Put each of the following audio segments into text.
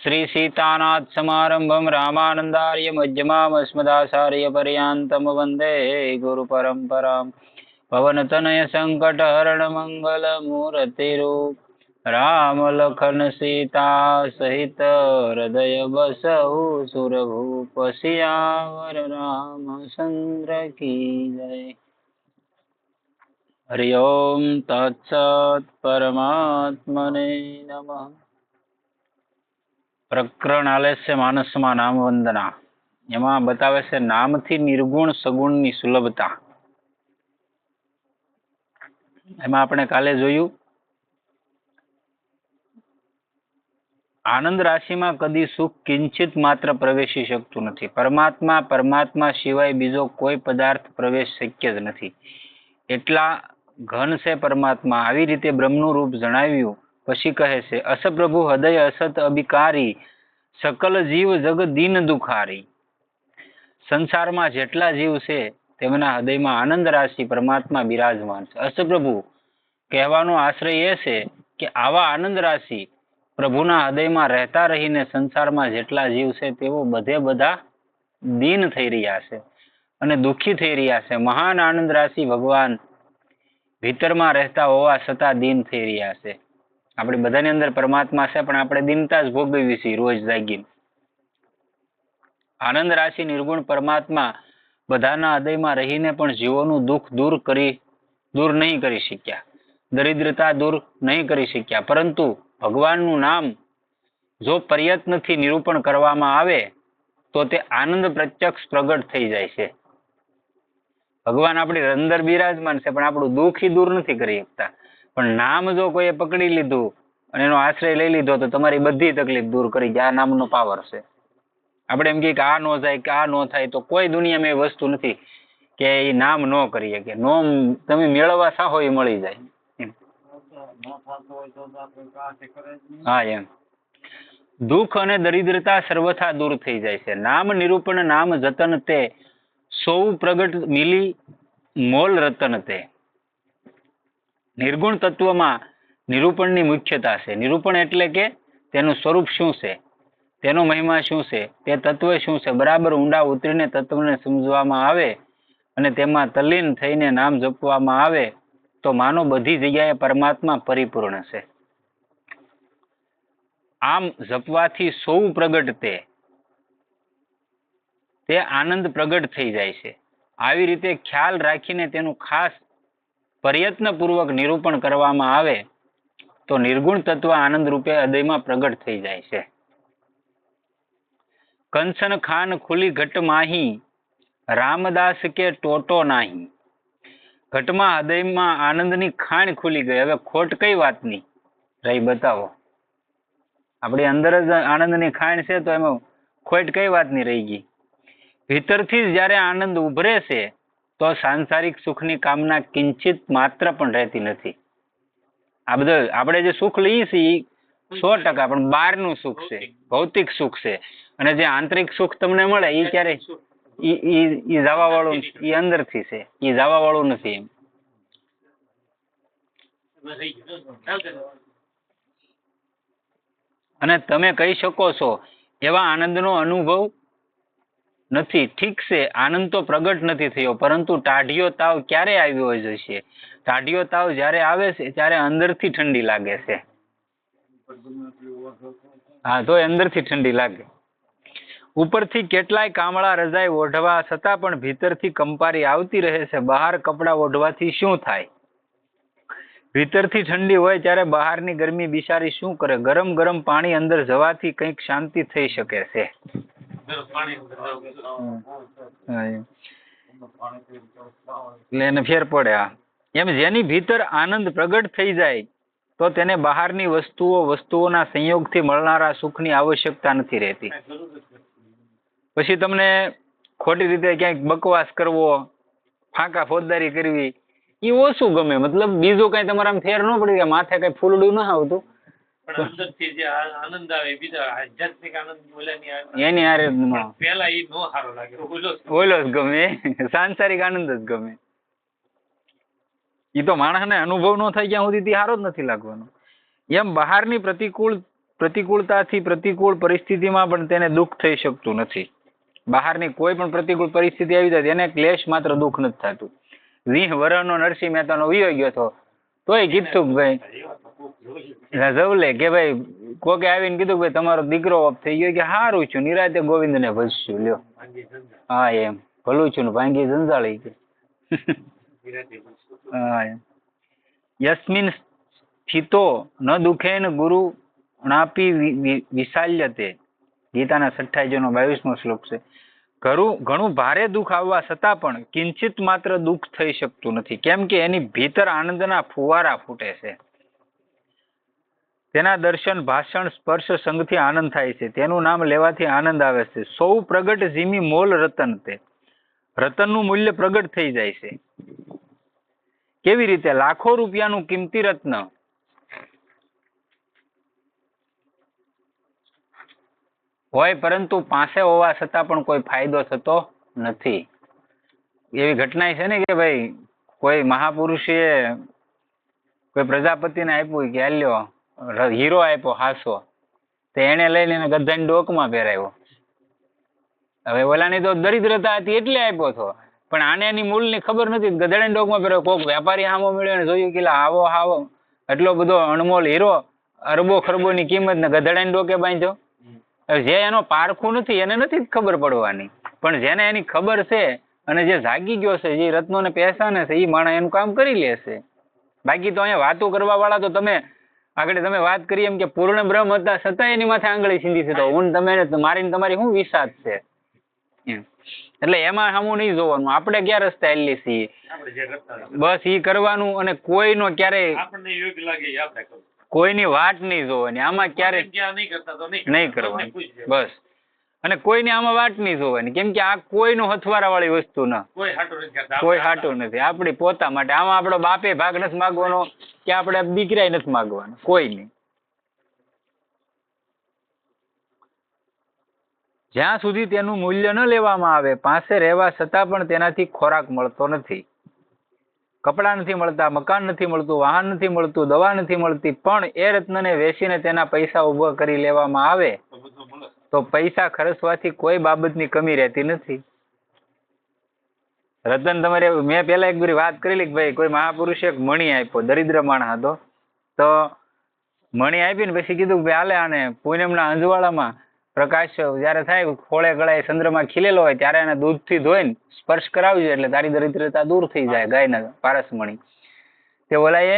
श्री सीतानाथ समारंभम रामानंदार्य मध्यमाम अस्मदाचार्य पर्यंतम वंदे गुरु परंपराम पवन तनय संकट हरण मंगल मूर्ति रूप राम लखन सीता सहित हृदय बसहु सुरभूप सियावर रामचंद्र की जय। हरि ओम तत्सत् परमात्मने नमः। પ્રકરણ આલે છે માનસમાં નામ વંદના. એમાં બતાવે છે નામથી નિર્ગુણ સગુણની સુલભતા. એમાં આપણે કાલે જોયું આનંદ રાશિમાં કદી સુખ કિંચિત માત્ર પ્રવેશી શકતું નથી. પરમાત્મા સિવાય બીજો કોઈ પદાર્થ પ્રવેશ શક્ય જ નથી. એટલા ઘન છે પરમાત્મા. આવી રીતે બ્રહ્મનું રૂપ જણાવ્યું. પછી કહે છે અસપ્રભુ હૃદય અસત અભિકારી સકલ જીવ જગ દીન દુખારી. સંસારમાં જેટલા જીવ છે તેમના હૃદયમાં આનંદ રાશિ પરમાત્મા બિરાજમાન છે. અસપ્રભુ કહેવાનો આશ્રય એ છે કે આવા આનંદ રાશિ પ્રભુના હૃદયમાં રહેતા રહીને સંસારમાં જેટલા જીવ છે તેઓ બધા દીન થઈ રહ્યા છે અને દુઃખી થઈ રહ્યા છે. મહાન આનંદ રાશિ ભગવાન ભીતરમાં રહેતા હોવા છતાં દીન થઈ રહ્યા છે. આપણે બધાની અંદર પરમાત્મા છે પણ આપણે દીનતા જ ભોગવીએ છીએ રોજ જાગીને. આનંદ રાશિ નિર્ગુણ પરમાત્મા બધાના હૃદયમાં રહીને પણ જીવોનું દુઃખ દૂર નહીં કરી શક્યા, દરિદ્રતા દૂર નહીં કરી શક્યા. પરંતુ ભગવાનનું નામ જો પ્રયત્નથી નિરૂપણ કરવામાં આવે તો તે આનંદ પ્રત્યક્ષ પ્રગટ થઈ જાય છે. ભગવાન આપણી અંદર બિરાજમાન છે પણ આપણું દુઃખ દૂર નથી કરી શકતા. પણ નામ જો કોઈએ પકડી લીધું અને એનો આશ્રય લઈ લીધો તો તમારી બધી તકલીફ દૂર કરી જાય. આ નામનો પાવર છે. આપણે એમ કહીએ કે આ ન જાય કે આ ન થાય તો કોઈ દુનિયામાં એ વસ્તુ નથી કે એ નામ ન કરી શકે. નો તમે મેળવવા સાહો એ મળી જાય. હા એમ દુઃખ અને દરિદ્રતા સર્વથા દૂર થઈ જાય છે. નામ નિરૂપણ નામ જતન તે સૌ પ્રગટ મિલી મોલ રતન તે. નિર્ગુણ તત્વમાં નિરૂપણની મુખ્યતા છે. નિરૂપણ એટલે કે તેનું સ્વરૂપ શું છે, તેનો મહિમા શું છે, તે તત્વ શું છે, બરાબર ઊંડા ઉતરીને તત્વને સમજવામાં આવે અને તેમાં તલ્લીન થઈને નામ જપવામાં આવે તો માનો બધી જગ્યાએ પરમાત્મા પરિપૂર્ણ છે. આમ જપવાથી સૌ પ્રગટ તે આનંદ પ્રગટ થઈ જાય છે. આવી રીતે ખ્યાલ રાખીને તેનું ખાસ પ્રયત્નપૂર્વક નિરૂપણ કરવામાં આવે તો નિર્ગુણ તત્વ આનંદ રૂપે હૃદયમાં પ્રગટ થઈ જાય છે. કંચન ખાન ખુલી ઘટ માહી રામદાસ કે ટોટો નાહી. ઘટમાં હૃદયમાં આનંદની ખાણ ખુલી ગઈ. હવે ખોટ કઈ વાતની રહી બતાવો. આપણી અંદર જ આનંદની ખાણ છે તો એમાં ખોટ કઈ વાતની રહી ગઈ. ભીતરથી જ જ્યારે આનંદ ઉભરે છે તો સાંસારિક સુખની કામના કિંચિત માત્ર પણ રહેતી નથી. આ બધું આપણે જે સુખ લઈએ છીએ 100% પણ બહારનું સુખ છે, ભૌતિક સુખ છે. અને જે આંતરિક સુખ તમને મળે એ ક્યારે ઈ જવા વાળું, ઈ અંદરથી છે, ઈ જવા વાળું નથી. એમ અને તમે કહી શકો છો એવા આનંદનો અનુભવ નથી. ઠીક છે, આનંદ તો પ્રગટ નથી થયો પરંતુ ટાઢિયો તાવ ક્યારે આવ્યો હોય છે? ટાઢિયો તાવ જ્યારે આવે છે ત્યારે અંદરથી ઠંડી લાગે છે. હા તો અંદરથી ઠંડી લાગે. ઉપરથી કેટલાય કામળા રજાઈ ઓઢવા છતાં પણ ભીતરથી કંપારી આવતી રહે છે. બહાર કપડા ઓઢવાથી શું થાય? ભીતરથી ઠંડી હોય ત્યારે બહારની ગરમી બિચારી શું કરે? ગરમ ગરમ પાણી અંદર જવાથી કંઈક શાંતિ થઈ શકે છે. એટલે એને ફેર પડે. એમ જેની ભીતર આનંદ પ્રગટ થઈ જાય તો તેને બહારની વસ્તુઓના સંયોગથી મળનારા સુખની આવશ્યકતા નથી રહેતી. પછી તમને ખોટી રીતે ક્યાંક બકવાસ કરવો, ફાંકા ફોજદારી કરવી એ ઓછું ગમે. મતલબ બીજું કઈ તમારા ફેર ન પડી કે માથે કઈ ફૂલડું ના આવતું એની હારે ઓલો જ ગમે. સાંસારિક આનંદ જ ગમે. એ તો માણસને અનુભવ ન થાય ત્યાં સુધી સારો જ નથી લાગવાનો. એમ બહારની પ્રતિકૂળ પ્રતિકૂળતાથી પ્રતિકૂળ પરિસ્થિતિમાં પણ તેને દુઃખ થઈ શકતું નથી. બહારની કોઈ પણ પ્રતિકૂળ પરિસ્થિતિ આવી જાય તેને ક્લેશ માત્ર દુઃખ નથી થતું. 20 વર્ષનો નરસિંહ મહેતાનો વિયો ગયો હતો તોય કીધું કે ભાઈ જવલે કે ભાઈ કોકે આવીને કીધું ભાઈ તમારો દીકરો ઓફ થઈ ગયો કે સારું છું નિરાતે ગોવિંદને ભજશું લ્યો. હા એમ ભલું છું ને ભાંગી જંજાળી કે હા એમ યસ્મિન સ્થિતો ન દુઃખેન ગુરુ ણાપી વિશાલ્યતે. ગીતાના 28-22 શ્લોક છે. ઘણું ભારે દુઃખ આવવા છતાં પણ કિંચિત માત્ર દુઃખ થઈ શકતું નથી. કેમ કે એની ભીતર આનંદના ફુવારા ફૂટે છે. તેના દર્શન ભાષણ સ્પર્શ સંગથી આનંદ થાય છે. તેનું નામ લેવાથી આનંદ આવે છે. સૌ પ્રગટ જીમી મોલ રતન તે. રતનનું મૂલ્ય પ્રગટ થઈ જાય છે. કેવી રીતે? લાખો રૂપિયાનું કિંમતી રત્ન હોય પરંતુ પાસે હોવા છતાં પણ કોઈ ફાયદો થતો નથી. એવી ઘટના છે ને કે ભાઈ કોઈ મહાપુરુષે કોઈ પ્રજાપતિને આપ્યું કે હાલ્યો હીરો આપ્યો હાસો, તો એને લઈને ગધાની ડોકમાં પહેરાવ્યો. હવે ઓલાની તો દરિદ્રતા હતી એટલે આપ્યો હતો, પણ આને એની મૂળની ખબર નથી. ગધેડાની ડોકમાં પહેરાવ્યો. કોક વેપારી સામો મળ્યો અને જોયું કે આવો હાવો એટલો બધો અણમોલ હીરો અરબો ખરબોની કિંમત ને ગધેડાની ડોકે બાંધ્યો. જે એનો પારખું નથી એને નથી ખબર પડવાની, પણ જેને એની ખબર છે અને જે જાગી ગયો છે, જે રત્નોને પહેચાને છે, એ માણસ એનું કામ કરી લેશે. બાકી તો અહીંયા વાતો કરવા વાળા તો તમે આગળ તમે વાત કરી એમ કે પૂર્ણ બ્રહ્મ હતા છતાં એની માથે આંગળી સીંધી છે. તો હું તમે મારીને તમારી શું વિસાદ છે? એટલે એમાં સામું નહીં જોવાનું. આપણે ક્યાં રસ્તે આવેલી છીએ બસ ઈ કરવાનું, અને કોઈનો ક્યારેય કોઈની વાટ નહીં જોવાની. આમાં ક્યારે નહીં કરવાની બસ, અને કોઈની આમાં વાટ નહીં જોવાની. કેમ કે આ કોઈનો હથવારા વાળી વસ્તુ ના, કોઈ હાટું નથી. આપણી પોતા માટે. આમાં આપણો બાપે ભાગ નથી માગવાનો કે આપણે દીકરા નથી માગવાનો, કોઈ નહીં. જ્યાં સુધી તેનું મૂલ્ય ન લેવામાં આવે, પાસે રહેવા છતાં પણ તેનાથી ખોરાક મળતો નથી, કપડાં નથી મળતા, મકાન નથી મળતું, વાહન નથી મળતું, દવા નથી મળતી, પણ એ રત્નને વેચીને તેના પૈસા ઉભા કરી લેવામાં આવે તો પૈસા ખર્ચવાથી કોઈ બાબતની કમી રહેતી નથી. રતન તમારે મેં પેલા એક બધી વાત કરેલી કે ભાઈ કોઈ મહાપુરુષે એક મણી આપ્યો, દરિદ્ર માણસ હતો, તો મણી આપીને પછી કીધું કે ભાઈ હાલે આને પૂનમના અંજવાળામાં પ્રકાશ જયારે થાય ખોળે ગળાએ ચંદ્રમાં ખીલેલો હોય ત્યારે એને દૂધથી ધોઈને સ્પર્શ કરાવજો એટલે તારી દરિદ્રતા દૂર થઈ જાય. ગાયના પારસમણી તે ઓલાએ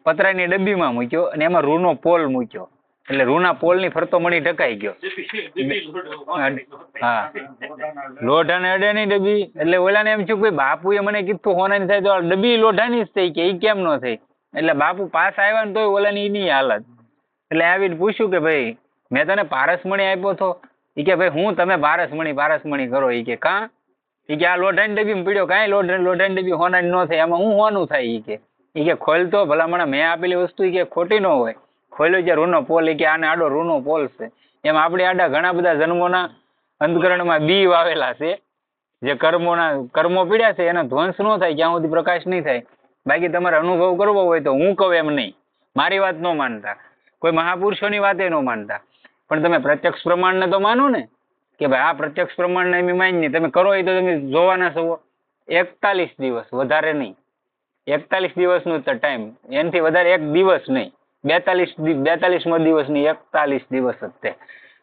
પતરાની ડબ્બીમાં મૂક્યો અને એમાં રૂનો પોલ મૂક્યો, એટલે રૂના પોલની ફરતો મણી ઢકાઈ ગયો. હા, લોઢાને અડેની ડબ્બી. એટલે ઓલાને એમ થયું કે બાપુએ મને કીધું હોનાની થાય તો ડબ્બી લોઢાની જ થઈ કે એ કેમ ન થઈ? એટલે બાપુ પાસ આવ્યા ને તોય ઓલાની એની હાલત. એટલે આવીને પૂછ્યું કે ભાઈ મેં તને પારસમણી આપ્યો હતો? એ કે ભાઈ હું તમે પારસમણી કરો. એ કે કાં? એ કે આ લોઢાની ડબ્બી પીડ્યો, કાંઈ લોઢાની ડબ્બી હોનાની ન થાય, એમાં હું હોનું થાય? એ કે ખોલતો ભલામણ મેં આપેલી વસ્તુ એ કે ખોટી ન હોય. ખોલ્યો છે રૂનો પોલ. એ કે આને આડો રૂનો પોલ છે. એમ આપણે આડા ઘણા બધા જન્મોના અંતકરણમાં બી વાવેલા છે, જે કર્મો પીડ્યા છે એનો ધ્વંસ ન થાય જ્યાં સુધી પ્રકાશ નહીં થાય. બાકી તમારે અનુભવ કરવો હોય તો હું કહું એમ નહીં, મારી વાત ન માનતા, કોઈ મહાપુરુષોની વાતે ન માનતા, પણ તમે પ્રત્યક્ષ પ્રમાણને તો માનો ને કે ભાઈ આ પ્રત્યક્ષ પ્રમાણને એમ માની નહીં. તમે કરો એ તો તમે જોવાના છો 41 દિવસ, વધારે નહીં. 41 દિવસનો ટાઈમ, એનાથી વધારે એક દિવસ નહીં. 42મો દિવસ નહીં, 41 દિવસ જ તે.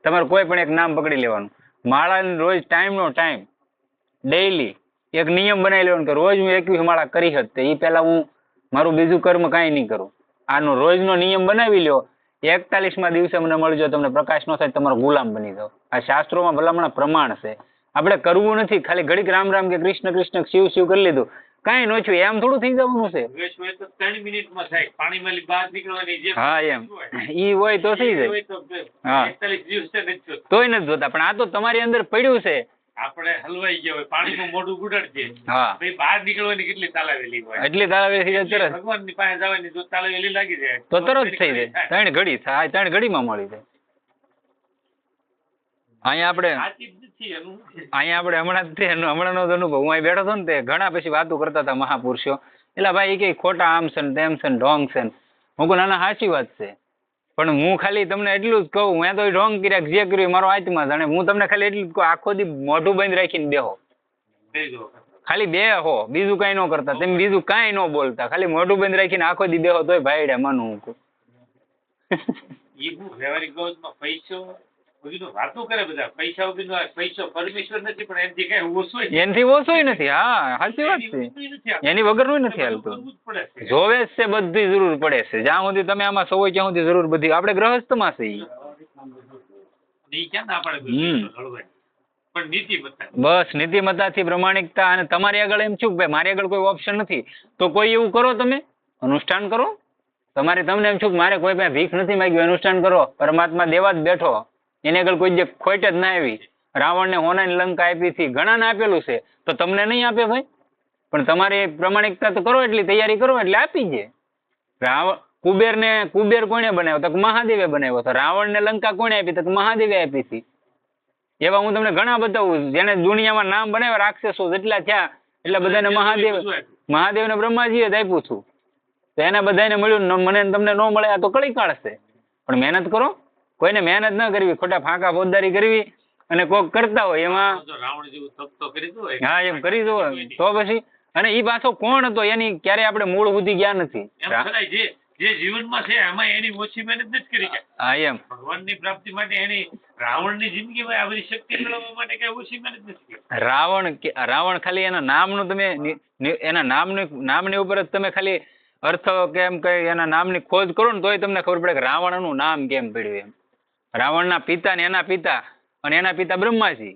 તમારે કોઈ પણ એક નામ પકડી લેવાનું. માળાની રોજ ટાઈમનો ટાઈમ ડેઈલી એક નિયમ બનાવી લેવાનો કે રોજ હું 21 માળા કરી શકતે, એ પહેલા હું મારું બીજું કર્મ કાંઈ નહીં કરું. આનો રોજનો નિયમ બનાવી લ્યો. 41મા દિવસે મને મળજો, તમને પ્રકાશ નો થાય તમારો ગુલામ બની જાઓ. આ શાસ્ત્રોમાં ભલામણ પ્રમાણ છે. આપણે કરવું નથી, ખાલી ઘડીક રામ રામ કે કૃષ્ણ કૃષ્ણ શિવ શિવ કરી લીધું, કાંઈ નો છું. એમ થોડું થઈ જવાનું છે. હા એમ ઈ હોય તો થઈ જાય. હા તોય નથી જોતા, પણ આ તો તમારી અંદર પડ્યું છે. આપણે હલવાઈ ગયા હોય, પાણીમાં મોઢું ગુડાડજે, હા ભાઈ બહાર નીકળવાની કેટલી તાલાવેલી હોય, એટલી તાલાવેલી થઈ જાય. તરત ભગવાનની પાસે જવાની જો તાલાવેલી લાગી જાય તો તરત થઈ જાય. 3 ઘડી થાય, 3 ઘડીમાં મળી જાય. અહીંયા આપણે હમણાંનો અનુભવ, હું અહીં બેઠો હતો ને તે ઘણા પછી વાતો કરતા હતા મહાપુરુષો. એટલે ભાઈ એ કઈ ખોટા આમ છે ને તેમ છે ને ઢોંગ છે ને. હું કહું નાના સાચી વાત છે. પણ હું ખાલી તમને એટલું જ કહું, મેં તો રોંગ કર્યા જે કર્યું મારો આત્મા જાણે. હું તમને ખાલી એટલું જ કહું, આખો દી મોઢું બંધ રાખીને બેહો, થઈ ગયો. ખાલી બે હો, બીજું કઈ ન કરતા. તમે બીજું કઈ ન બોલતા, ખાલી મોઢું બંધ રાખીને આખો દી બેહો તોય ભાઈડે માનું હું કહું. એ હું વ્યવહારિક બાબતમાં પૈસો વગરનું વાતો કરે બધા. પૈસા વગરનો આ પૈસો પરમેશ્વર નથી, પણ એમથી કઈ ઓછો એનાથી ઓછોય નથી. હા, સાચી વાત છે. એની વગરનું નથી હાલતું. જોવે જ છે, બધી જરૂર પડે છે. જ્યાં સુધી તમે આમાં સૌ ત્યાં સુધી જરૂર બધી. આપણે ગ્રહસ્થમાં છે ઈ. એ ક્યાં ના પાડે પણ નીતિમત્તા. બસ નીતિમત્તાથી પ્રમાણિકતા. અને તમારી આગળ એમ છું કે ભાઈ મારી આગળ કોઈ ઓપ્શન નથી, તો કોઈ એવું કરો, તમે અનુષ્ઠાન કરો. તમને એમ છું કે મારે કોઈ પાસે ભીખ નથી માંગ્યું, અનુષ્ઠાન કરો. પરમાત્મા દેવા જ બેઠો, એની આગળ કોઈ જે ખોટ જ ના આવી. રાવણને હોનાની લંકા આપી હતી, ઘણા ને આપેલું છે, તો તમને નહીં આપે ભાઈ? પણ તમારી પ્રમાણિકતા તો કરો, એટલી તૈયારી કરો એટલે આપી દે. કુબેર કોને બનાવ્યો? તો મહાદેવે બનાવ્યો હતો. રાવણને લંકા કોને આપી? તો મહાદેવે આપી હતી. એવા હું તમને ઘણા બતાવું, જેને દુનિયામાં નામ બનાવ્યા રાક્ષસો જેટલા થયા, એટલે બધાને મહાદેવને બ્રહ્માજીએ જ આપ્યું છું. તો એને બધાને મળ્યું, મને તમને ન મળે આ તો કળી કાઢશે. પણ મહેનત કરો. કોઈને મહેનત ન કરવી, ખોટા ફાંકા ફોજદારી કરવી, અને કોક કરતા હોય એમાં રાવણ જેવું તપ તો કરી દો. હા, એમ કરી દો તો પછી. અને ઈ પાછો કોણ હતો એની ક્યારે આપણે મૂળ સુધી ગયા નથી. જે જીવનમાં છે એમાં એની ઓછી મહેનત નથી કરી. હા, એમ ભગવાનની પ્રાપ્તિ માટે એની રાવણની જિંદગીમાં આ બધી શક્તિ મેળવવા માટે કઈ ઓછી મહેનત નથી કરી. રાવણ ખાલી એના નામનું તમે એના નામની ઉપર જ તમે ખાલી અર્થ કેમ કઈ એના નામની ખોજ કરો ને તોય તમને ખબર પડે કે રાવણનું નામ કેમ પડ્યું એમ. રાવણના પિતા ને એના પિતા, અને એના પિતા બ્રહ્માજી.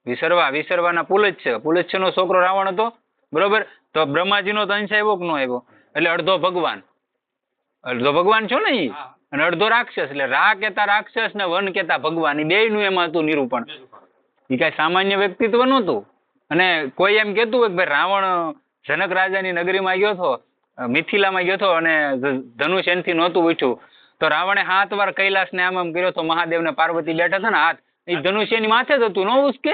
વિસર્વાના પુલચ્છનો છોકરો રાવણ હતો, બરોબર. તો બ્રહ્માજીનો તો અંશ આવ્યો કે ન આવ્યો? એટલે અડધો ભગવાન છો ને ઈ, અને અડધો રાક્ષસ. એટલે રા કેતા રાક્ષસ ને વન કેતા ભગવાન, એ બેયનું એમાં હતું નિરૂપણ. એ કઈ સામાન્ય વ્યક્તિત્વ નહોતું. અને કોઈ એમ કેતું હોય કે ભાઈ રાવણ જનક રાજાની નગરીમાં ગયો હતો, મિથિલામાં ગયો હતો, અને ધનુષ એનથી નહોતું ઉઠ્યું, તો રાવણે 7 વાર કૈલાસને આમ કર્યો હતો. મહાદેવ ને પાર્વતી બેઠા હતા ને હાથ, એ ધનુષ એની માથે જ હતું, ન ઉસકે?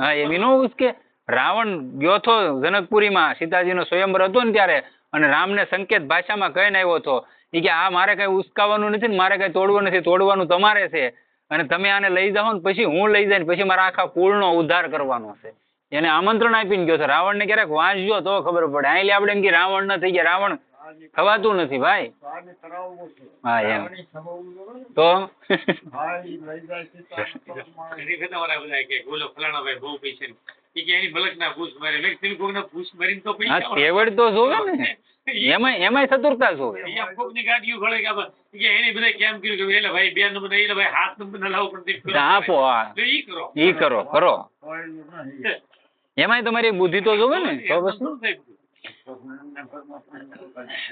હા, એની ન ઉસકે. રાવણ ગયો હતો જનકપુરીમાં, સીતાજીનો સ્વયંવર હતો ને ત્યારે, અને રામને સંકેત ભાષામાં કહીને આવ્યો હતો, એ કે આ મારે કઈ ઉસકાવાનું નથી ને મારે કઈ તોડવું નથી, તોડવાનું તમારે છે. અને તમે આને લઈ જાઓ ને પછી હું લઈ જાય, પછી મારા આખા કુળનો ઉદ્ધાર કરવાનો છે. એને આમંત્રણ આપીને ગયો છે. રાવણને ક્યારેક વાંચજો તો ખબર પડે. અહીં આપણે એમ કે રાવણ ન થઈ ગયા, રાવણ થવાતું નથી ભાઈ. હા, એમ તો કેવડ તો જોવે ને, એમાંય ચતુરતા જોવે. આપો ઈ કરો એમાંય તમારી બુદ્ધિ તો જોવે ને. તો પછી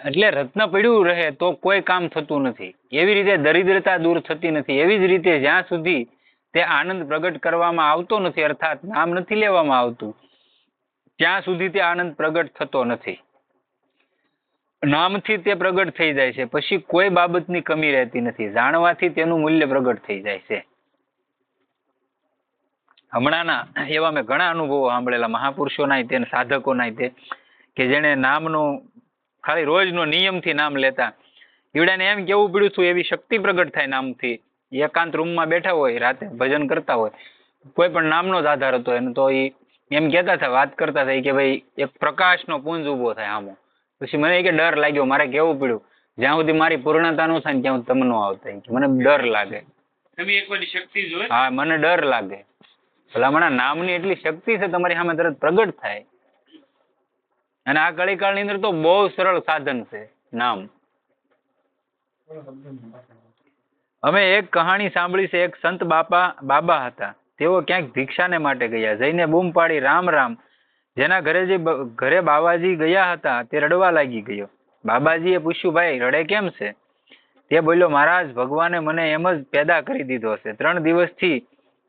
એટલે રત્ન પડ્યું રહે તો કોઈ કામ થતું નથી. એવી રીતે દરિદ્રતા દૂર થતી નથી. એવી જ રીતે જ્યાં સુધી તે આનંદ પ્રગટ કરવામાં આવતો નથી, અર્થાત નામ નથી લેવામાં આવતું, ત્યાં સુધી તે આનંદ પ્રગટ થતો નથી. નામથી તે પ્રગટ થઈ જાય છે, પછી કોઈ બાબતની કમી રહેતી નથી. જાણવાથી તેનું મૂલ્ય પ્રગટ થઈ જાય છે. હમણાંના એવા મેં ઘણા અનુભવો સાંભળેલા મહાપુરુષોના તે સાધકોના તે, કે જેને નામનું ખાલી રોજનો નિયમથી નામ લેતા, ઈવડાને એમ કેવું પડ્યું હતું એવી શક્તિ પ્રગટ થાય નામથી. એકાંત રૂમમાં બેઠા હોય, રાતે ભજન કરતા હોય, કોઈ પણ નામનો જ આધાર હતો એને, તો એ એમ કહેતા હતા, વાત કરતા હતા કે ભાઈ એક પ્રકાશનો પુંજ ઉભો થાય આમો. પછી મને કે ડર લાગ્યો, મારે કેવું પડ્યું, જ્યાં સુધી મારી પૂર્ણતા ન થાય ત્યાં તમે ન આવતા, મને ડર લાગે. હા, મને ડર લાગે. ભલામણા નામની એટલી શક્તિ છે, તમારી સામે તરત પ્રગટ થાય. અને આ કળીકાળની અંદર તો બહુ સરળ સાધન છે નામ. અમે એક કહાણી સાંભળી છે. એક સંત બાબા હતા. તેઓ ક્યાંક ભિક્ષાને માટે ગયા. જઈને બૂમ પાડી, રામ રામ. જેના ઘરે બાબાજી ગયા હતા તે રડવા લાગી ગયો. બાબાજીએ પૂછ્યું, ભાઈ રડે કેમ છે? તે બોલ્યો, મહારાજ, ભગવાને મને એમ જ પેદા કરી દીધો છે.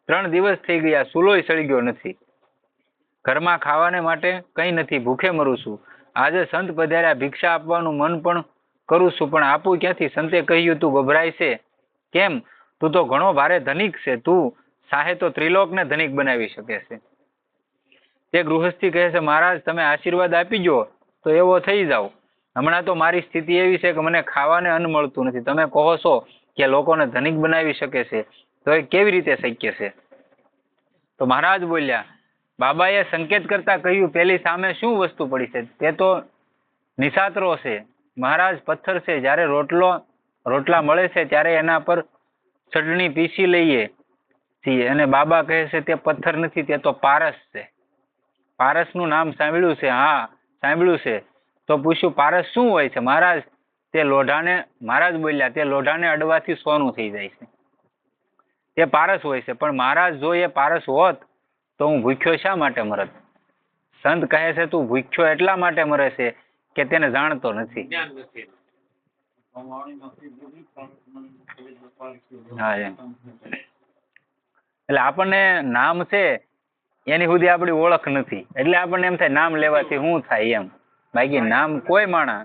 3 દિવસ થઈ ગયા, સૂલોય સળી ગયો નથી. ઘરમાં ખાવાને માટે કંઈ નથી, ભૂખે મરું છું. આજે સંત પધાર્યા, ભિક્ષા આપવાનું મન પણ કરું છું, પણ આપું ક્યાંથી? સંતે કહ્યું, તું ગભરાય છે કેમ? તું તો ઘણો ભારે ધનિક છે. તું સાહે તો ત્રિલોકને ધનિક બનાવી શકે છે. તે ગૃહસ્થી કહે છે, મહારાજ તમે આશીર્વાદ આપી જો તો એવો થઈ જાવ. હમણાં તો મારી સ્થિતિ એવી છે કે મને ખાવાને અન્ન મળતું નથી. તમે કહો છો કે લોકોને ધનિક બનાવી શકે છે, તો એ કેવી રીતે શક્ય છે? તો મહારાજ બોલ્યા, બાબાએ સંકેત કરતા કહ્યું, પેલી સામે શું વસ્તુ પડી છે? તે તો નિશાતરો છે મહારાજ, પથ્થર છે. જ્યારે રોટલા મળે છે ત્યારે એના પર ચટણી પીસી લઈએ છીએ, અને બાબા કહે છે તે પથ્થર નથી, તે તો પારસ છે. પારસનું નામ સાંભળ્યું છે? હા, સાંભળ્યું છે. તો પૂછ્યું, પારસ શું હોય છે? મહારાજ બોલ્યા, તે લોઢાને અડવાથી સોનું થઈ જાય છે, તે પારસ હોય છે. પણ મહારાજ, જો એ પારસ હોત તો હું ભૂખ્યો શા માટે મરત? સંત કહે છે, તું ભૂખ્યો એટલા માટે મરે છે કે તેને જાણતો નથી. જ્ઞાન નથી. હા, એમ. એટલે આપણને નામ છે એની સુધી આપણી ઓળખ નથી, એટલે આપણને એમ થાય નામ લેવાથી શું થાય એમ. બાકી નામ કોઈ માણા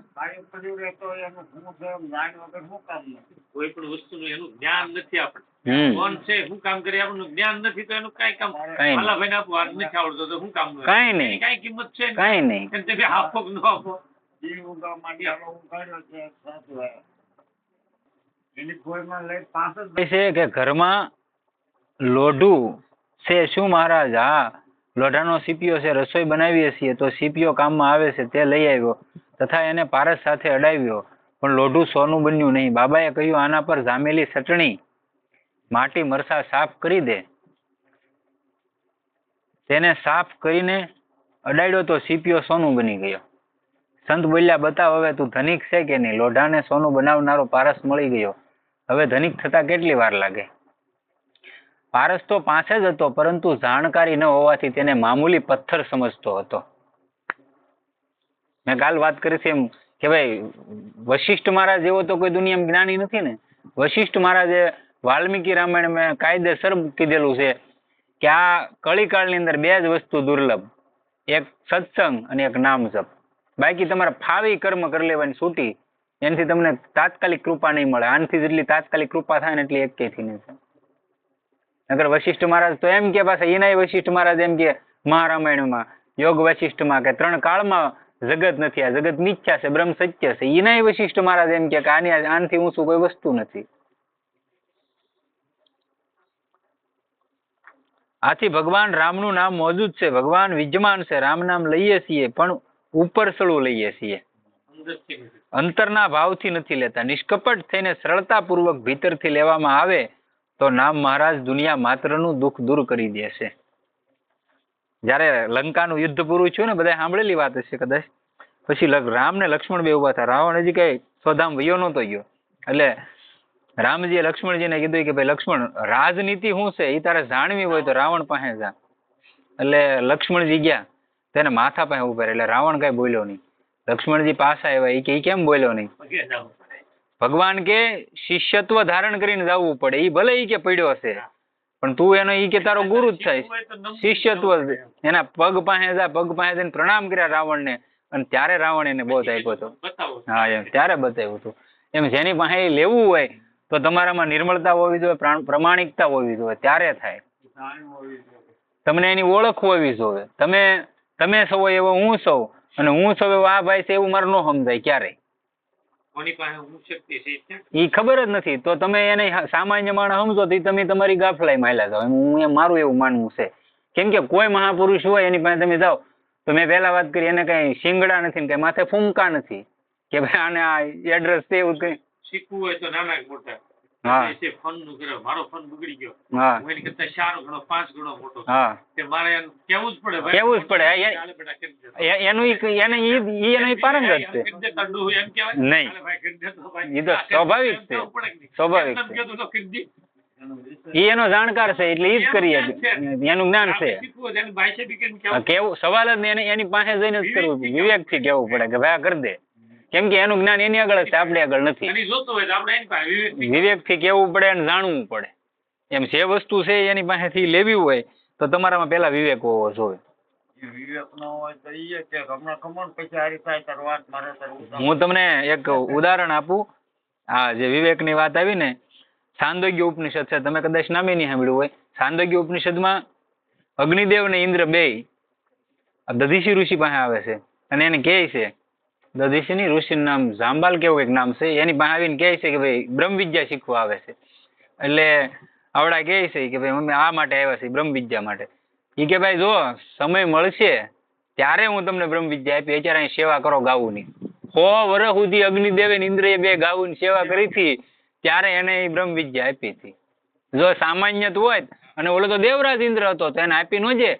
કોઈ પણ વસ્તુનું એનું જ્ઞાન નથી. આપણે કોણ છે, શું કામ કરે, આપણને જ્ઞાન નથી તો એનું કઈ કામ. ભાઈ ને આપવું નથી આવડતો તો શું કામ? કઈ નહીં, કઈ કિંમત છે કઈ નહીં. તમે આપો કે ન આપો. છે કે ઘરમાં લોઢું છે. શું મહારાજ? હા, લોઢાનો સીપિયો છે, રસોઈ બનાવીએ છીએ તો સીપિયો કામમાં આવે છે, તે લઈ આવ્યો તથા એને પારસ સાથે અડાવ્યો, પણ લોઢું સોનું બન્યું નહીં. બાબાએ કહ્યું, આના પર જામેલી ચટણી, માટી મરસા સાફ કરી દે. તેને સાફ કરીને અડાડ્યો તો સીપિયો સોનું બની ગયો. સંત બોલ્યા, બતાવ હવે તું ધનિક છે કે નહીં? લોઢાને સોનું બનાવનારો પારસ મળી ગયો, હવે ધનિક થતા કેટલી વાર લાગે? પારસ તો પાસે જ હતો, પરંતુ જાણકારી ન હોવાથી તેને મામૂલી પથ્થર સમજતો હતો. મેં કાલ વાત કરી છે એમ કે ભાઈ વશિષ્ઠ મહારાજ જેવો તો કોઈ દુનિયામાં જ્ઞાની નથી ને. વશિષ્ઠ મહારાજે વાલ્મીકી રામાયણમાં કાયદેસર કીધેલું છે કે આ કળીકાળની અંદર બે જ વસ્તુ દુર્લભ, એક સત્સંગ અને એક નામ જપ. બાકી તમારે ફાવી કર્મ કરી લેવાની છૂટી, એનાથી તમને તાત્કાલિક કૃપા નહીં મળે. આનાથી જેટલી તાત્કાલિક કૃપા થાય ને એટલી એકેયથી નહીં થાય. નકર વશિષ્ઠ મહારાજ તો એમ કે પાછા એનાય વશિષ્ઠ મહારાજ એમ કે મહારામાયણમાં યોગ વશિષ્ઠમાં કે 3 કાળમાં જગત નથી, આ જગત મિથ્યા છે, બ્રહ્મ સત્ય છે. એનાય વશિષ્ઠ મહારાજ એમ કે આનાથી ઊંચું કોઈ વસ્તુ નથી. આથી ભગવાન રામનું નામ મોજૂદ છે, ભગવાન વિદ્યમાન છે. રામ નામ લઈએ છીએ પણ ઉપરસળું લઈએ છીએ, અંતરના ભાવથી નથી લેતા. નિષ્કપટ થઈને સરળતાપૂર્વક ભીતરથી લેવામાં આવે તો નામ મહારાજ દુનિયા માત્રનું દુઃખ દૂર કરી દેશે. જ્યારે લંકાનું યુદ્ધ પૂરું થયું ને, બધા સાંભળેલી વાત હશે કદાચ. પછી રામ ને લક્ષ્મણ બે ઉભા હતા. રાવણ હજી કઈ સ્વધામ વયો નહોતો ગયો, એટલે રામજીએ લક્ષ્મણજીને કીધું કે ભાઈ લક્ષ્મણ, રાજનીતિ શું છે એ તારે જાણવી હોય તો રાવણ પાસે જા. એટલે લક્ષ્મણજી ગયા, તેને માથા પાસે ઉભા. એટલે રાવણ કઈ બોલ્યો નહીં. લક્ષ્મણજી પાછા આવ્યા, એ કેમ બોલ્યો નહીં? ભગવાન કે શિષ્યત્વ ધારણ કરીને જવું પડે. એ ભલે કે પડ્યો હશે, પણ તું એનો કે તારો ગુરુ જ થાય. શિષ્યત્વ એના પગ પાસે જા. પગ પાસે જઈને પ્રણામ કર્યા રાવણને, અને ત્યારે રાવણ એને બોધ આપ્યો હતો. હા, એમ ત્યારે બતાવ્યું હતું. એમ જેની પાસે લેવું હોય તો તમારામાં નિર્મળતા હોવી જોઈએ, પ્રમાણિકતા હોવી જોઈએ, ત્યારે થાય. તમને એની ઓળખ હોવી જોઈએ. તમે સૌ એવો હું સૌ, અને હું સૌ એવો આ ભાઈ છે એવું મારે ન સમજાય ક્યારેય. એ ખબર જ નથી તો તમે એને સામાન્ય માણસ સમજો તો તમે તમારી ગાફલાઈ માયલા જાઓ. હું મારું એવું માનવું છે. કેમ કે કોઈ મહાપુરુષ હોય એની પાસે તમે જાઓ તો મેં પહેલા વાત કરી, એને કઈ શિંગડા નથી ને કઈ માથે ફૂમકા નથી કે ભાઈ આને આ એડ્રેસ છે એવું કઈ શીખવું હોય તો નાના મોટા. હા, ફોન નું કર્યો, મારો ફોન બગડી ગયો, હા, હું એની કરતા 4 ગણો 5 ગણો મોટો, હા, તે મારે એને કેવું જ પડે ભાઈ, કેવું જ પડે. એનું પારંગત છે નહીં. એ તો સ્વાભાવિક છે, સ્વાભાવિક છે. એનો જાણકાર છે એટલે એ જ કરીએ, એનું જ્ઞાન છે. કેવું સવાલ જ નહીં, એની પાસે જઈને જ કરવું, વિવેક થી કેવું પડે કે ભાઈ આ કરી દે. કેમ કે એનું જ્ઞાન એની આગળ છે, આપણે આગળ નથી. વિવેક થી કેવું પડે અને જાણવું પડે. એમ જે વસ્તુ છે એની પાસેથી લેવી હોય તો તમારામાં પેલા વિવેક હોવો જોઈએ. હું તમને એક ઉદાહરણ આપું. હા, જે વિવેક ની વાત આવી ને, છાંદોગ્ય ઉપનિષદ છે, તમે કદાચ નામે નહીં સાંભળ્યું હોય. છાંદોગ્ય ઉપનિષદમાં અગ્નિદેવ ને ઇન્દ્ર બે દધીશી ઋષિ પાસે આવે છે અને એને કહે છે દધીચિની ઋષિનું નામ જાંબાલ કેવું એક નામ છે. એની પાસે આવીને કહે છે કે ભાઈ બ્રહ્મ વિદ્યા શીખવા આવે છે. એટલે આવડા કહે છે કે ભાઈ અમે આ માટે આવ્યા છીએ, બ્રહ્મ વિદ્યા માટે. એ કે ભાઈ જો સમય મળશે ત્યારે હું તમને બ્રહ્મ વિદ્યા આપી, અત્યારે અહીં સેવા કરો ગાવુંની. 100 વર્ષ સુધી અગ્નિદેવે ને ઇન્દ્રએ બે ગાવુંની સેવા કરી હતી, ત્યારે એને એ બ્રહ્મ વિદ્યા આપી હતી. જો સામાન્ય હોય અને ઓલો તો દેવરાજ ઇન્દ્ર હતો તો એને આપી ન છે,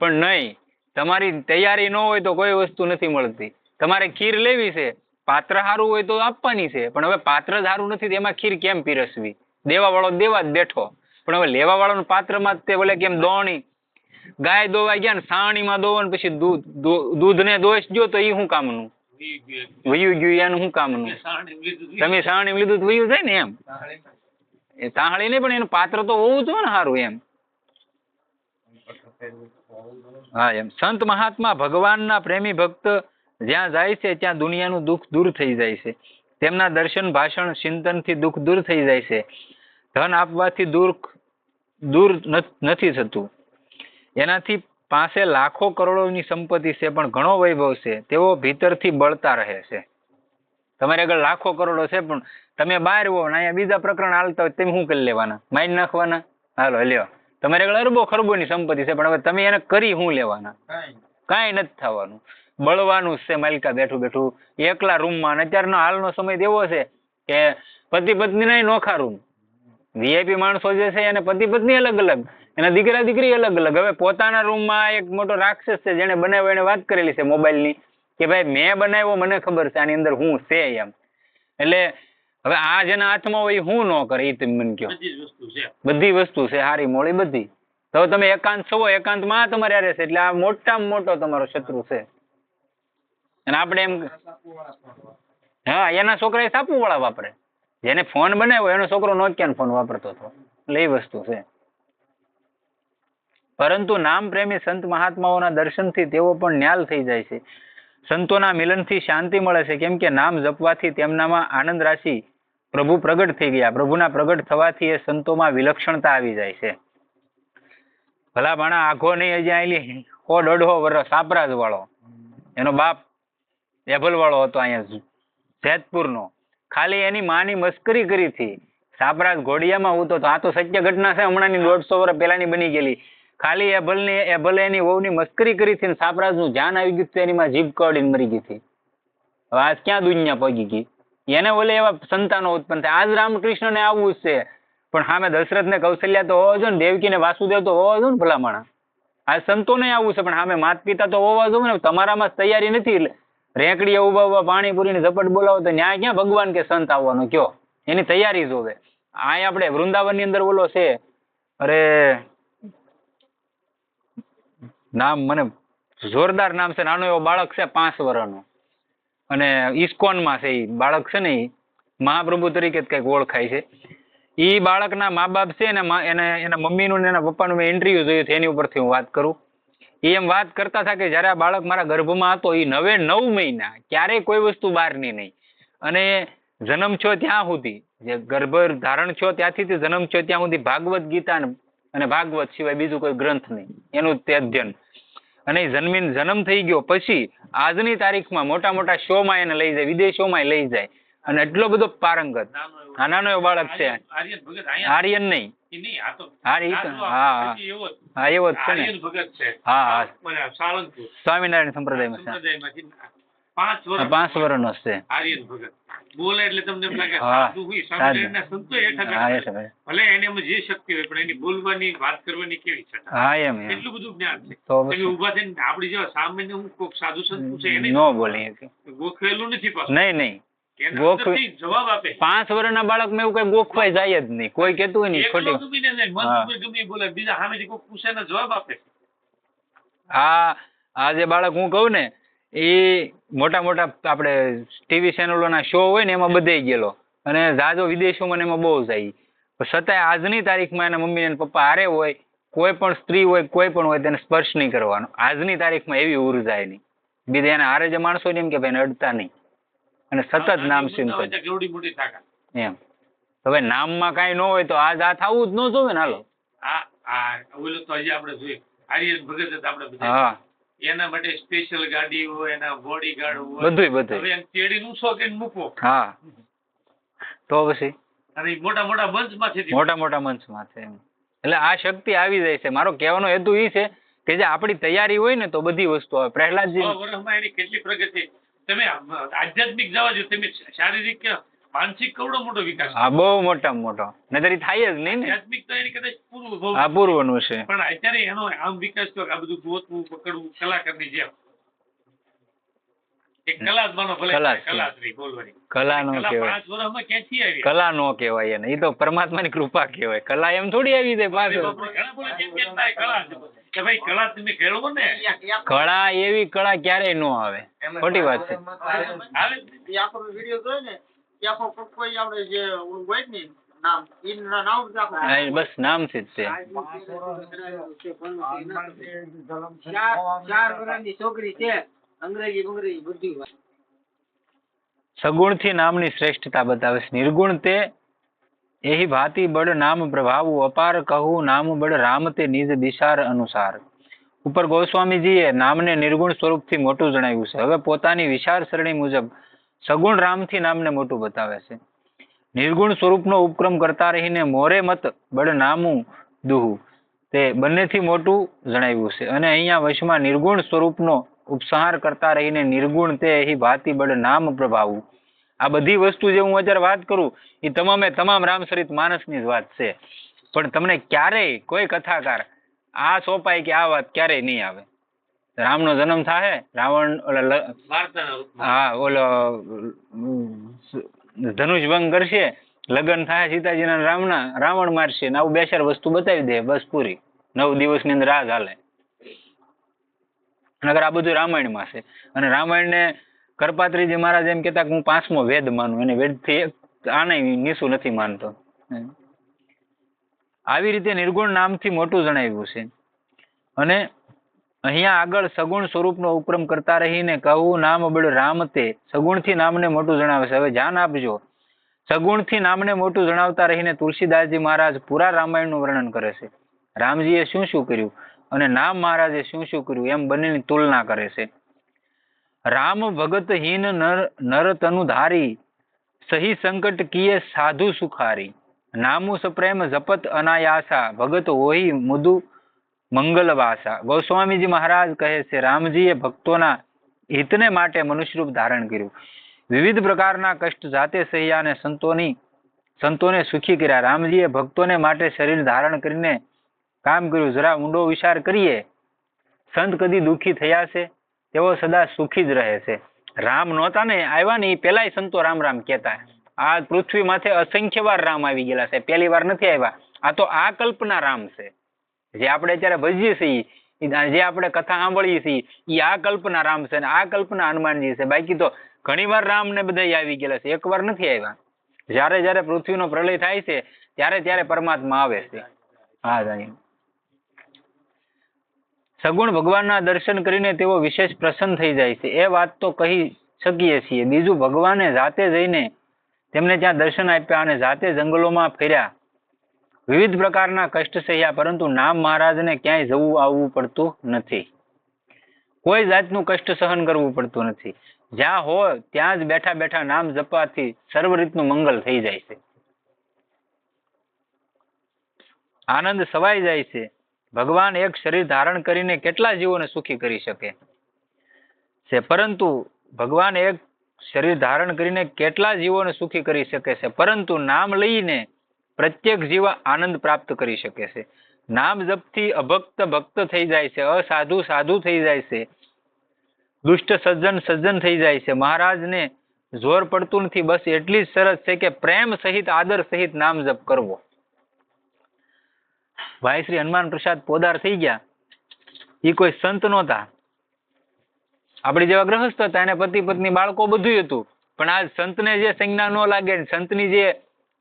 પણ નહીં, તમારી તૈયારી ન હોય તો કોઈ વસ્તુ નથી મળતી. તમારે ખીર લેવી છે, પાત્ર સારું હોય તો આપવાની છે, પણ હવે પાત્ર જ સારું નથી એમાં ખીર કેમ પીરસવી? દેવા વાળો દેવા જ બેઠો, પણ હવે લેવા વાળાનું પાત્રમાં જ તે બોલે કેમ દોણી ગાય દોવા ગયા ને સાણીમાં દોવો ને પછી દૂધને દોષ જો તો એ શું કામનું? વયું ગયું એનું શું કામનું? તમે સાણી લીધું તો વયું જાય ને એમ. એ તાહળી નહીં, પણ એનું પાત્ર તો હોવું જોઈએ ને સારું એમ. હા એમ સંત મહાત્મા ભગવાનના પ્રેમી ભક્ત જ્યાં જાય છે ત્યાં દુનિયાનું દુઃખ દૂર થઈ જાય છે. તેમના દર્શન ભાષણ ચિંતનથી દુઃખ દૂર થઈ જાય છે. ધન આપવાથી દૂર નથી થતું. એનાથી પાસે લાખો કરોડોની સંપત્તિ છે પણ ઘણો વૈભવ છે, તેઓ ભીતરથી બળતા રહે છે. તમારે આગળ લાખો કરોડો છે પણ તમે બહાર હો ને અહીંયા બીજા પ્રકરણ હાલતા હોય તમે શું કરી લેવાના? મારી નાખવાના? હાલો લ્યો. તમારે આગળ અરબો ખરબોની સંપત્તિ છે પણ હવે તમે એને કરી શું લેવાના? કાંઈ નથી થવાનું. બળવાનું છે માલિકા બેઠું બેઠું એકલા રૂમમાં. અત્યારનો હાલનો સમય એવો છે કે પતિ પત્ની નહીં નોખા રૂમ. વીઆઈપી માણસો જે છે એને પતિ પત્ની અલગ અલગ, એના દીકરા દીકરી અલગ અલગ. હવે પોતાના રૂમમાં એક મોટો રાક્ષસ છે જેને બનાવ્યો, એને વાત કરેલી છે મોબાઈલની કે ભાઈ મેં બનાવ્યો, મને ખબર છે આની અંદર હું છે એમ. એટલે હવે આ જેના હાથમાં હોય હું ન કરે એ તમે મને કહો. બધી વસ્તુ છે હારી મોળી બધી. તો તમે એકાંત છો, એકાંતમાં તમારે હારે છે એટલે આ મોટામાં મોટો તમારો શત્રુ છે. અને આપણે એમ હા એના છોકરા એ સાપુ વાળા વાપરે. જેને ફોન બનાવ્યો એનો છોકરો નોકિયાનો ફોન વાપરતો હતો. એટલે એ વસ્તુ છે. પરંતુ નામ પ્રેમી સંત મહાત્માઓના દર્શનથી તેઓ પણ ન્યાલ થઈ જાય છે. સંતોના મિલનથી શાંતિ મળે છે, કેમ કે નામ જપવાથી તેમનામાં આનંદ રાશિ પ્રભુ પ્રગટ થઈ ગયા. પ્રભુના પ્રગટ થવાથી એ સંતોમાં વિલક્ષણતા આવી જાય છે. ભલા ભાણા આઘો નહીં હજી આવેલી 100-150 વર્ષ સાપરાજ વાળો, એનો બાપ એભલ વાળો હતો અહીંયા જેતપુરનો. ખાલી એની માની મસ્કરી કરી હતી. સાપરાજ ઘોડિયામાં ઉતો તો આ તો સત્ય ઘટના છે, હમણાંની 150 વર્ષ પહેલાની બની ગયેલી. ખાલી એભલે એની વહુની મસ્કરી કરી હતી ને સાપરાજનું જાન આવી ગયું હતું, એની માં જીભ કડીને મરી ગઈ હતી. હવે આજ ક્યાં દુનિયા પગી ગઈ? એને ઓલે એવા સંતાનો ઉત્પન્ન થાય. આજ રામકૃષ્ણને આવવું જ છે, પણ સામે દશરથ ને કૌશલ્યા તો હોવા જોઈએ ને, દેવકી ને વાસુદેવ તો હોવા જોઈએ ને ભલામણા. આ સંતોને આવવું છે પણ સામે માતા પિતા તો હોવા જોઈએ ને. તમારામાં તૈયારી નથી એટલે રેકડીએ ઉભા પાણીપુરીની ઝપટ બોલાવો તો ન્યાય ક્યાં ભગવાન કે સંત આવવાનો કયો? એની તૈયારી જોવે. આ આપણે વૃંદાવનની અંદર ઓલો છે, અરે નામ મને જોરદાર નામ છે, નાનો એવો બાળક છે 5 વર્ષનો, અને ઇસ્કોનમાં છે. એ બાળક છે ને એ મહાપ્રભુ તરીકે જ કંઈક ઓળખાય છે. એ બાળકના મા બાપ છે ને એના મમ્મીનું ને એના પપ્પાનું મેં ઇન્ટરવ્યુ જોયું છે, એની ઉપરથી હું વાત કરું. એ એમ વાત કરતા હતા કે જયારે આ બાળક મારા ગર્ભમાં હતો એ 9 મહિના ક્યારેય કોઈ વસ્તુ બહારની નહીં, અને જન્મ છો ત્યાં સુધી, જે ગર્ભ ધારણ છો ત્યાંથી તે જન્મ છો ત્યાં સુધી ભાગવત ગીતા અને ભાગવત સિવાય બીજું કોઈ ગ્રંથ નહીં, એનું તે અધ્યયન. અને જન્મ થઈ ગયો પછી આજની તારીખમાં મોટા મોટા શોમાં એને લઈ જાય, વિદેશોમાં લઈ જાય, અને એટલો બધો પારંગત. આ નાનો એવો બાળક છે, આર્યન નહીં. હા એવો જ છે ને. હા સ્વામિનારાયણ સંપ્રદાયમાં છે. 5 વર્ષનો છે. બોલે એટલે તમને એમ લાગે સાધુ હોય, સ્વામિનારાયણના સંતો હેઠળ ભલે એને જે શક્તિ હોય પણ એની બોલવાની વાત કરવાની કેવી છે. હા એમ એટલું બધું જ્ઞાન છે. તમે ઊભા થઈને આપડી જેવા સામાન્ય હું કોઈક સાધુ સંત પૂછે એને ન બોલી ગોખવેલું નથી પાછું. નહીં જવાબ આપે. 5 વર્ષના બાળક માં એવું કઈ ગોખવાય જાય જ નહીં. કોઈ કેતું હોય નહીં ખોટી ગમે બોલે, બીજા સામેથી કોઈ પૂછે ને જવાબ આપે. આ જે બાળક હું કહું ને એ મોટા મોટા આપણે ટીવી ચેનલોના શો હોય ને એમાં બધે ગયેલો, અને જાજો વિદેશોમાં એમાં બહુ જાય. છતાંય આજની તારીખમાં એના મમ્મી અને પપ્પા હારે હોય, કોઈ પણ સ્ત્રી હોય કોઈ પણ હોય તેને સ્પર્શ નહીં કરવાનો. આજની તારીખમાં એવી ઉર્જા એની. બીજા એના હારે જે માણસો એમ કે ભાઈ અડતા નહીં, અને સતત નામ સિમટન એમ. હવે નામમાં કાંઈ ન હોય તો આજ આ થવું જ ન જોવે ને. હાલો ઓલું તો હજી આપણે જોઈએ આર્યન ભગત આપણે હા એના માટે સ્પેશિયલ ગાડી હોય, એના બોડીગાર્ડ હોય, બધું હવે ચેડીનું શોખીન મૂકો. હા, તો પછી અને મોટા મોટા મંચમાં છે એમ. એટલે આ શક્તિ આવી જાય છે. મારો કહેવાનો હેતુ એ છે કે જે આપણી તૈયારી હોય ને તો બધી વસ્તુ આવે. પ્રહલાદજી 100 વર્ષમાં એની કેટલી પ્રગતિ. તમે આધ્યાત્મિક જવા જો, તમે શારીરિક કે માનસિક કેવડો મોટો વિકાસ. હા, બહુ મોટામાં મોટો, નહીતર ઈ થાય જ નહીં ને. આધ્યાત્મિક તો એની કદાચ પૂર્વ હા, પૂર્વનું છે. પણ અત્યારે એનો આમ વિકાસ થયો કે આ બધું ગોતવું પકડવું કલાકારની જેમ. એક કલા જ માનો, ભલે કલા જ રહી બોલવાની. કલા નો કહેવાય. 5 વર્ષમાં ક્યાંથી આવી? કલા નો કહેવાય એને, એ તો પરમાત્માની કૃપા કહેવાય. કલા એમ થોડી આવી જાય પાછળ. ઘણા બોલે જેમ કહેતા કલા છે કે ભાઈ કલા તમે કેળવો ને. કળા એવી કળા ક્યારેય નો આવે, ખોટી વાત છે. આવે એ આપણો વિડિયો જોયો ને એ આપણો કોઈ આપણે જે હોય ને નામ ઈના નામ જ આપણો. હા, બસ નામથી જ છે. 4 વર્ષની છોકરી છે, અંગ્રેજી બધું. સગુણથી નામની શ્રેષ્ઠતા બતાવે છે. નિર્ગુણ તે એહી ભાતી બળ નામ પ્રભાવું અપાર કહું નામ બળ રામ તે નિજ દિશાર અનુસાર. ઉપર ગોસ્વામીજીએ નામને નિર્ગુણ સ્વરૂપથી મોટું જણાવ્યું છે. હવે પોતાની વિચાર સરણી મુજબ સગુણ રામથી નામને મોટું બતાવે છે. નિર્ગુણ સ્વરૂપનો ઉપક્રમ કરતા રહીને મોરે મત બળ નામું દુહું તે બંનેથી મોટું જણાવ્યું છે. અને અહીંયા વશમાં નિર્ગુણ સ્વરૂપનો ઉપસંહાર કરતા રહીને નિર્ગુણ તે એહી ભાતી બળ નામ પ્રભાવું. આ બધી વસ્તુ જે હું અત્યારે વાત કરું એ તમામ રામચરિત માનસની જ વાત છે. પણ તમને ક્યારેય કોઈ કથાકાર આ સોંપાય કે આ વાત ક્યારેય નહીં આવે. રામનો જન્મ થાય, રાવણ ઓલો ધનુષભંગ કરશે, લગ્ન થાય સીતાજીના રામના, રાવણ મારશે ને આવું 2-4 વસ્તુ બતાવી દે, બસ પૂરી. 9 દિવસની અંદર આ હાલે. નગર આ બધું રામાયણમાં છે. અને રામાયણને કરપાત્રીજી મહારાજ એમ કહેતા કે હું 5મો વેદ માનું, એને વેદથી આને નીસું નથી માનતો. આવી રીતે નિર્ગુણ નામથી મોટું જણાવ્યું છે. અને અહીંયા આગળ સગુણ સ્વરૂપનો ઉપક્રમ કરતા રહીને કહું નામ બળ રામ તે સગુણથી નામને મોટું જણાવે છે. હવે ધ્યાન આપજો, સગુણથી નામને મોટું જણાવતા રહીને તુલસીદાસજી મહારાજ પૂરા રામાયણનું વર્ણન કરે છે. રામજીએ શું શું કર્યું અને નામ મહારાજે શું શું કર્યું એમ બંનેની તુલના કરે છે. રામ ભગતહીન નર તનુ ધારી સહી સંકટ કીએ સાધુ સુખારી નામુ સપ્રેમ જપત અનાયાસા ભગત હોઈ મુદુ મંગલવાસા. ગોસ્વામીજી મહારાજ કહે છે રામજીએ ભક્તોના હિતને માટે મનુષ્યરૂપ ધારણ કર્યું, વિવિધ પ્રકારના કષ્ટ જાતે સહ્યા અને સંતોને સુખી કર્યા. રામજીએ ભક્તોને માટે શરીર ધારણ કરીને કામ કર્યું. જરા ઊંડો વિચાર કરીએ, સંત કદી દુઃખી થયા છે? તેઓ સદા સુખી જ રહે છે. રામ નહોતા ને આવ્યા ને એ પેલાય સંતો રામ રામ કહેતા. આ પૃથ્વી માથે અસંખ્ય વાર રામ આવી ગયેલા છે, પહેલી વાર નથી આવ્યા. આ તો આ કલ્પના રામ છે જે આપણે અત્યારે ભજીએ છીએ, જે આપણે કથા સાંભળીએ છીએ એ આ કલ્પના રામ છે. આ કલ્પના હનુમાનજી છે. બાકી તો ઘણી વાર રામ ને બધા આવી ગયેલા છે, એક વાર નથી આવ્યા. જયારે જયારે પૃથ્વીનો પ્રલય થાય છે ત્યારે પરમાત્મા આવે છે. હા જાણી સગુણ ભગવાનના દર્શન કરીને તેઓ વિશેષ પ્રસન્ન થઈ જાય છે. એ વાત તો કહી શકીએ છીએ. બીજું, ભગવાને જાતે જઈને તેમને ત્યાં દર્શન આપ્યા અને જાતે જંગલોમાં ફેર્યા, વિવિધ પ્રકારના કષ્ટ સહ્યા, પરંતુ નામ મહારાજને ક્યાંય જવું આવવું પડતું નથી. કોઈ જાતનું કષ્ટ સહન કરવું પડતું નથી. જ્યાં હોય ત્યાં જ બેઠા બેઠા નામ જપવાથી સર્વ રીતનું મંગલ થઈ જાય છે. આનંદ સવાઈ જાય છે. ભગવાન એક શરીર ધારણ કરીને કેટલા જીવોને સુખી કરી શકે છે, પરંતુ ભગવાન એક શરીર ધારણ કરીને કેટલા જીવોને સુખી કરી શકે છે, પરંતુ નામ લઈને પ્રત્યેક જીવ આનંદ પ્રાપ્ત કરી શકે છે. નામ જપથી અભક્ત ભક્ત થઈ જાય છે, અસાધુ સાધુ થઈ જાય છે, દુષ્ટ સજ્જન સજ્જન થઈ જાય છે. મહારાજને જોર પડતું નથી, બસ એટલી જ શરત છે કે પ્રેમ સહિત આદર સહિત નામ જપ કરવો. ભાઈ શ્રી હનુમાન પ્રસાદ પોદાર થઈ ગયા, એ કોઈ સંત નહોતા, આપણી જેવા ગ્રહસ્થ હતા, એને પતિ પત્ની બાળકો બધું હતું. પણ આ સંતને જે સંજ્ઞા ન લાગે, સંતની જે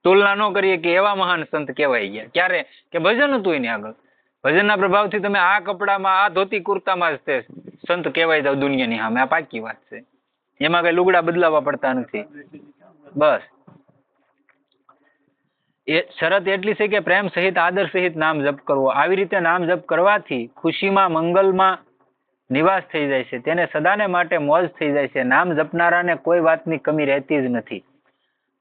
તુલના ન કરીએ કે એવા મહાન સંત કહેવાય ગયા. ક્યારે કે ભજન હતું એની આગળ. ભજનના પ્રભાવથી તમે આ કપડામાં, આ ધોતી કુર્તામાં જ તે સંત કહેવાય જાવ દુનિયાની સામે. આ પાકી વાત છે. એમાં કઈ લુગડા બદલાવા પડતા નથી. બસ એ શરત એટલી છે કે પ્રેમ સહિત આદર સહિત નામ જપ કરવો. આવી રીતે નામ જપ કરવાથી ખુશીમાં, મંગલમાં નિવાસ થઈ જાય છે, તેને સદાને માટે મોજ થઈ જાય છે. નામ જપનારાને કોઈ વાતની કમી રહેતી જ નથી.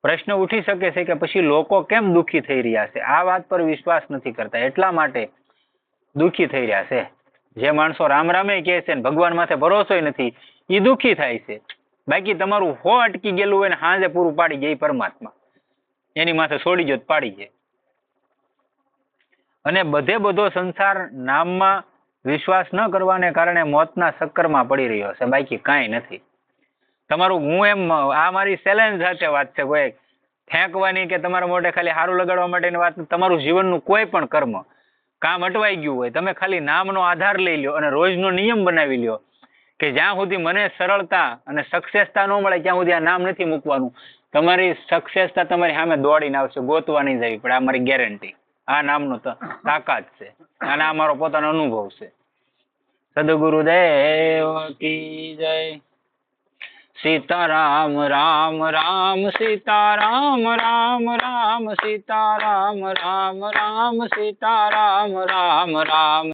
પ્રશ્ન ઉઠી શકે છે કે પછી લોકો કેમ દુઃખી થઈ રહ્યા છે? આ વાત પર વિશ્વાસ નથી કરતા એટલા માટે દુઃખી થઈ રહ્યા છે. જે માણસો રામ રામે કહે છે ને ભગવાન માથે ભરોસો નથી, એ દુઃખી થાય છે. બાકી તમારું હો અટકી ગયેલું હોય ને હાજે પૂરું પાડી જાય પરમાત્મા, એની માથે છોડી જો પાડી જાય. અને બધો સંસાર નામમાં વિશ્વાસ ન કરવાને કારણે મોતના ચક્કરમાં પડી રહ્યો છે, બાકી કાંઈ નથી. તમારું હું એમ આ મારી ચેલેન્જ સાથે વાત છે, કોઈ ફેંકવાની કે તમારા મોઢે ખાલી સારું લગાડવા માટેની વાત. તમારું જીવનનું કોઈ પણ કર્મ કામ અટવાઈ ગયું હોય, તમે ખાલી નામનો આધાર લઈ લો અને રોજનો નિયમ બનાવી લ્યો કે જ્યાં સુધી મને સરળતા અને સક્સેસતા ન મળે ત્યાં સુધી આ નામ નથી મૂકવાનું. તમારી સક્સેસતા તમારી સામે દોડીને આવશે, ગોતવા નહીં જવી પડે. આ મારી ગેરંટી. આ નામનો તાકાત છે અને આ મારો પોતાનો અનુભવ છે. સદગુરુદેવ કી જય. સીતારામ રામ રામ સીતારામ રામ રામ સીતારામ રામ રામ સીતારામ રામ રામ.